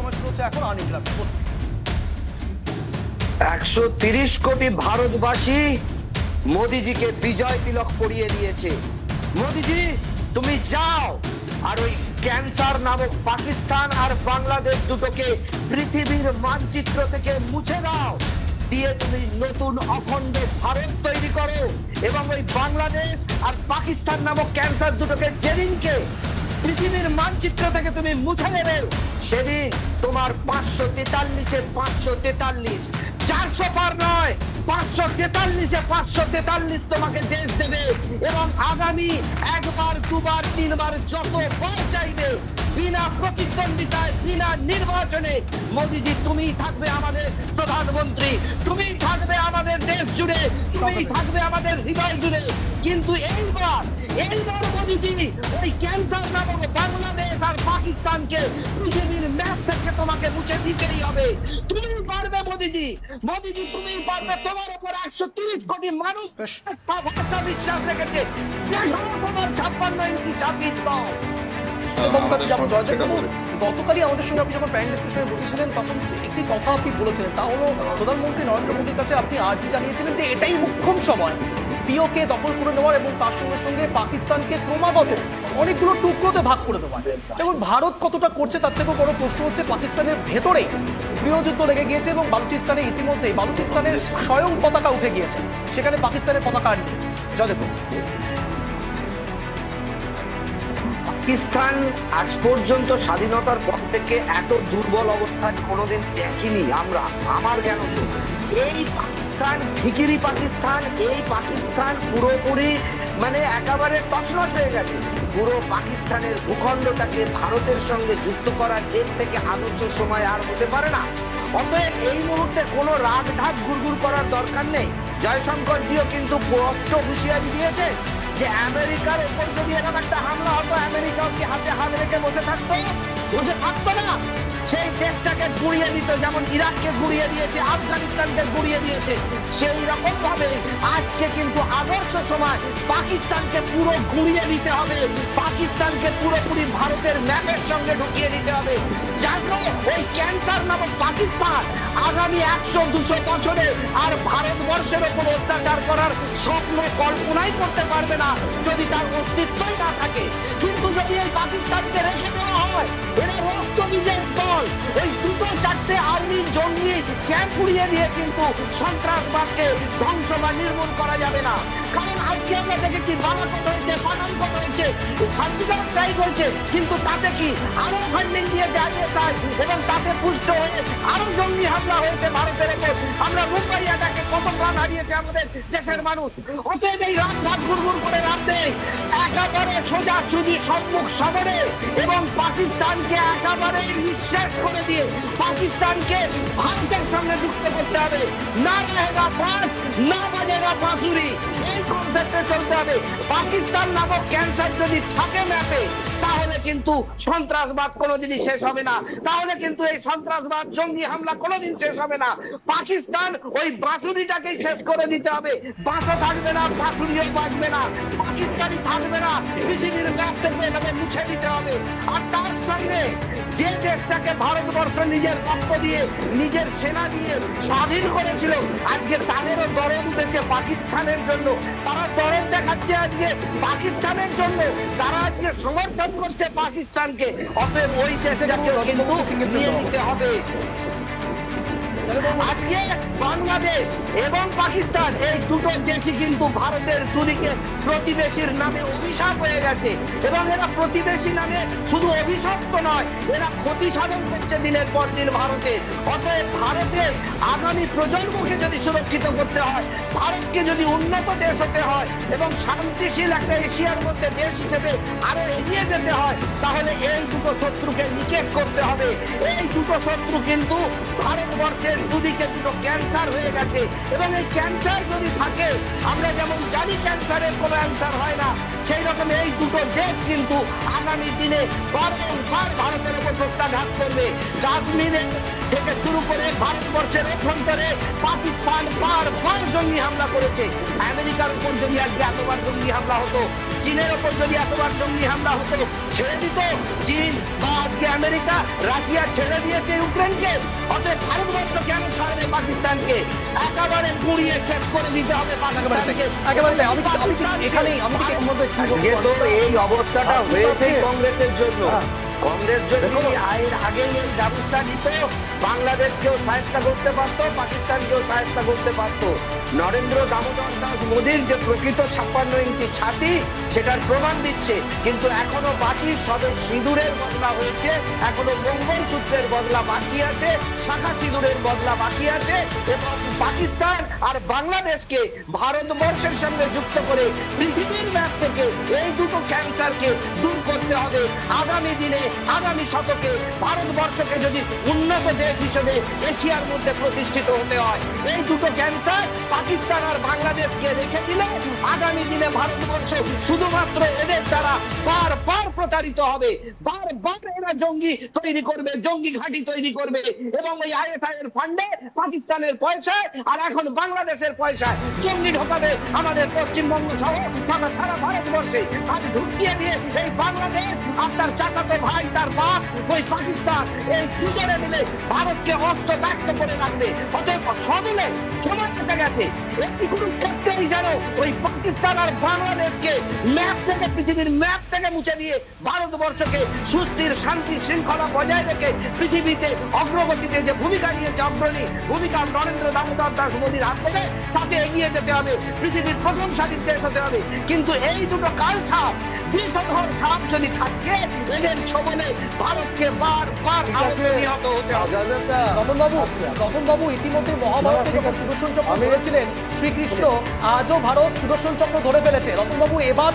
সময় শুরু হচ্ছে এখন আনইন্টারাপ্টেড। 130 কোটি ভারতবাসী মোদিজিকে বিজয় তিলক পরিয়ে দিয়েছে। মোদিজি তুমি যাও আর ওই ক্যান্সার নামক পাকিস্তান আর বাংলাদেশ দুটোকে পৃথিবীর মানচিত্র থেকে মুছে দাও, দিয়ে তুমি নতুন অখণ্ড ভারত তৈরি করো এবং ওই বাংলাদেশ আর পাকিস্তান নামক ক্যান্সার দুটোকে যেদিনকে পৃথিবীর মানচিত্র থেকে তুমি মুছে দেবে সেদিন তোমার 543-এ 543, 400 পার নয়, 543-এ 543 তোমাকে দেশ দেবে এবং আগামী একবার দুবার তিনবার যতবার চাইবে বিনা প্রতিদ্বন্দ্বিতায় বিনা নির্বাচনে মোদিজি তুমিই থাকবে আমাদের প্রধানমন্ত্রী, তুমিই থাকবে আমাদের দেশ জুড়ে, তুমিই থাকবে আমাদের হৃদয় জুড়ে। কিন্তু এইবার মোদিজি ওই ক্যান্সার নামক বাংলাদেশ আর পাকিস্তানকে পৃথিবীর ম্যাপ থেকে তোমাকে মুছে দিতেই হবে। তুমি পারবে মোদিজি, তুমিই পারবে। তোমার উপর 130 কোটি মানুষ ভরসা বিশ্বাস রেখেছে। তোমার 56 ইঞ্চি ছাব্বিশ দাও। গতকালই আমাদের সঙ্গে আপনি যখন প্যানেল ডিসকাশনে বসেছিলেন তখন একটি কথা আপনি বলেছিলেন, তা হলো প্রধানমন্ত্রী নরেন্দ্র মোদীর কাছে আপনি আর্জি জানিয়েছিলেন যে এটাই মোক্ষম সময় পিওকে দখল করে নেওয়ার এবং তার সঙ্গে সঙ্গে পাকিস্তানকে ক্রমাগত অনেকগুলো টুকরোতে ভাগ করে দেওয়ার। এবং ভারত কতটা করছে তার থেকেও বড় প্রশ্ন হচ্ছে পাকিস্তানের ভেতরে গৃহযুদ্ধ লেগে গিয়েছে এবং বালুচিস্তানে ইতিমধ্যেই বালুচিস্তানের স্বয়ং পতাকা উঠে গিয়েছে, সেখানে পাকিস্তানের পতাকা আর নেই। জয়দেব, পাকিস্তান আজ পর্যন্ত স্বাধীনতার পর থেকে এত দুর্বল অবস্থায় কোনোদিন দেখিনি আমরা, আমার জ্ঞান। এই পাকিস্তান ভিখিরি পাকিস্তান, এই পাকিস্তান পুরোপুরি মানে একেবারে তছনছ হয়ে গেছে। পুরো পাকিস্তানের ভূখণ্ডটাকে ভারতের সঙ্গে যুক্ত করার এর থেকে আদর্শ সময় আর হতে পারে না। অতএব এই মুহূর্তে কোনো রাগ ঢাক গুড়গুড় করার দরকার নেই। জয়শঙ্করজিও কিন্তু স্পষ্ট হুঁশিয়ারি দিয়েছে যে আমেরিকার উপর যদি এরকম একটা হামলা হতো আমেরিকাও কি হাতে হাত রেখে বসে থাকতো না, সেই দেশটাকে গুড়িয়ে দিত, যেমন ইরাককে গুড়িয়ে দিয়েছে, আফগানিস্তানকে গুড়িয়ে দিয়েছে। সেই রকম ভাবে আজকে কিন্তু আদর্শ সময় পাকিস্তানকে পুরো গুড়িয়ে দিতে হবে, পাকিস্তানকে পুরোপুরি ভারতের ম্যাপের সঙ্গে ঢুকিয়ে দিতে হবে। জানো ওই ক্যান্সার নামক পাকিস্তান আগামী 100-200 বছরে আর ভারতবর্ষের ওপর অত্যাচার করার স্বপ্ন কল্পনাই করতে পারবে না যদি তার অস্তিত্বই না থাকে। কিন্তু যদি এই পাকিস্তানকে রেখে দেওয়া হয়, এরা রক্তবীজের দল, ওই 2-4টে আর্মি জঙ্গি ক্যাম্প উড়িয়ে দিয়ে কিন্তু সন্ত্রাসবাদকে ধ্বংস বা নির্মূল করা যাবে না। কারণ আজকে আমরা দেখেছি বালাকোট হয়েছে, পাঠানকোট হয়েছে, সার্জিক্যাল স্ট্রাইক হয়েছে, কিন্তু তাতে কি আরো ফান্ডিং দিয়েছে আইএসআই এবং তাতে পুষ্ট হয়ে আরো জঙ্গি হামলা হয়েছে ভারতের উপর। আমরা মুম্বাই এটাকে কত প্রাণ হারিয়েছে আমাদের দেশের মানুষ। অতএব এই রাত ভাত গুড়গুড় করে রাত দেয় একেবারে সোজাসুজি সম্মুখ সমরে এবং পাকিস্তানকে একেবারে নিঃশেষ করে দিয়ে পাকিস্তানকে ভারতের সঙ্গে যুক্ত করতে হবে। না रहेगा बांस, না বাজেगा बांसुरी, এই কনসেপ্টে চলতে হবে। পাকিস্তান নামক ক্যান্সার যদি থাকে ম্যাপে তাহলে কিন্তু সন্ত্রাসবাদ কোনোদিনই শেষ হবে না, তাহলে কিন্তু এই সন্ত্রাসবাদ জঙ্গি হামলা কোনোদিন শেষ হবে না। পাকিস্তান ওই বাঁশুরিটাকেই শেষ করে দিতে হবে। বাঁশও থাকবে না, বাঁশুরিও বাঁচবে না, পাকিস্তানি থাকবে না, পৃথিবীর ম্যাপ থেকে এটাকে মুছে দিতে হবে। আর তার সঙ্গে যে দেশটাকে ভারতবর্ষ নিজের রক্ত দিয়ে নিজের সেনা দিয়ে স্বাধীন করেছিল, আজকে তাদেরও দরদ উঠেছে পাকিস্তানের জন্য। তারা দরদ দেখাচ্ছে আজকে পাকিস্তানের জন্য, তারা আজকে সমর্থন করছে পাকিস্তানকে। অতএব ওই দেশটাকে কিন্তু নিয়ে নিতে হবে। আজকে বাংলাদেশ এবং পাকিস্তান এই দুটো দেশই কিন্তু ভারতের দুদিকে প্রতিবেশীর নামে অভিশাপ হয়ে গেছে এবং এরা প্রতিবেশী নামে শুধু অভিশপ্ত নয়, এরা ক্ষতি সাধন করছে দিনের পর দিন ভারতে। অতএব ভারতের আগামী প্রজন্মকে যদি সুরক্ষিত করতে হয়, ভারতকে যদি উন্নত দেশ হতে হয় এবং শান্তিশীল একটা এশিয়ার মধ্যে দেশ হিসেবে আরো এগিয়ে যেতে হয়, তাহলে এই দুটো শত্রুকে নিকেশ করতে হবে। এই দুটো শত্রু কিন্তু ভারতবর্ষের দুদিকে দুটো ক্যান্সার হয়ে গেছে। এবং এই ক্যান্সার যদি থাকে, আমরা যেমন জানি ক্যান্সারের কোনো অ্যান্সার হয় না, সেই রকম এই দুটো দেশ কিন্তু আগামী দিনে বারবার ভারতের উপর প্রত্যাঘাত করবে। কাশ্মীরে থেকে শুরু করে ভারতবর্ষের অভ্যন্তরে পাকিস্তান বারবার জঙ্গি হামলা করেছে। আমেরিকার উপর যদি আজকে এতবার জঙ্গি হামলা হতো, চীনের উপর যদি এতবার জঙ্গি হামলা হতো, ছেড়ে দিত চীন বা আজকে আমেরিকা? রাশিয়া ছেড়ে দিয়েছে ইউক্রেনকে, অতএব ভারতবর্ষ কেন ছাড়বে পাকিস্তানকে? একেবারে গুঁড়িয়ে শেষ করে দিতে হবে পাকিস্তানকে। এই অবস্থাটা হয়েছে কংগ্রেসের জন্য। কংগ্রেস যদি এর আগেই এই ব্যবস্থা নিত, বাংলাদেশকেও সাহায্য করতে পারতো, পাকিস্তানকেও সাহায্য করতে পারতো। নরেন্দ্র দামোদর দাস মোদীর যে প্রকৃত 56 ইঞ্চি ছাতি, সেটার প্রমাণ দিচ্ছে। কিন্তু এখনো বাকি সবে সিঁদুরের বদলা হয়েছে, এখনো মঙ্গলসূত্রের বদলা বাকি আছে, শাখা সিঁদুরের বদলা বাকি আছে। এবং পাকিস্তান আর বাংলাদেশকে ভারতবর্ষের সঙ্গে যুক্ত করে পৃথিবীর ম্যাপ থেকে এই দুটো ক্যান্সারকে দূর করতে হবে। আগামী দিনে, আগামী শতকে ভারতবর্ষকে যদি উন্নত দেশ হিসেবে এশিয়ার মধ্যে প্রতিষ্ঠিত হতে হয়, এই দুটো ক্যান্সার পাকিস্তান আর বাংলাদেশকে রেখে দিলে আগামী দিনে ভারতবর্ষ শুধুমাত্র এদের দ্বারা বারবার প্রতারিত হবে। বারবার এরা জঙ্গি তৈরি করবে, জঙ্গি ঘাঁটি তৈরি করবে, এবং এই আইএসআই এর ফান্ডে পাকিস্তানের পয়সায় আর এখন বাংলাদেশের পয়সায় জঙ্গি ঢোকাবে আমাদের পশ্চিমবঙ্গ সহ সারা ভারতবর্ষে। আর ঢুকিয়ে দিয়ে এই বাংলাদেশ আর তার চাচাতো ভাই, তার বাপ, ওই পাকিস্তান, এই দুজনে মিলে ভারতকে অস্ত্র ব্যক্ত করে রাখবে। অতএব সবলে সময় কেটে গেছে। একটি কোনো ক্ষেত্রেই যেন ওই পাকিস্তান আর বাংলাদেশকে ম্যাপ থেকে, পৃথিবীর ম্যাপ থেকে মুছে দিয়ে ভারতবর্ষকে সুস্থির শান্তি শৃঙ্খলা বজায় রেখে পৃথিবীতে অগ্রগতিতে যে ভূমিকা নিয়েছে, অগ্রণী ভূমিকা নরেন্দ্র দামোদর দাস মোদীর হাত ধরে, তাকে এগিয়ে যেতে হবে। পৃথিবীর প্রথম স্বাধীন দেশ হতে হবে। কিন্তু এই দুটো কাল ছাপ, বিষধর ছাপ যদি থাকে, এদের ছবলে ভারতকে বারবার নিহত হতে হবে। রতনবাবু, ইতিমধ্যে মহাভারতে যখন সুদর্শন চক্র ধরেছিলেন শ্রীকৃষ্ণ, আজও ভারত সুদর্শন চক্র ধরে ফেলেছে। রতনবাবু, এবার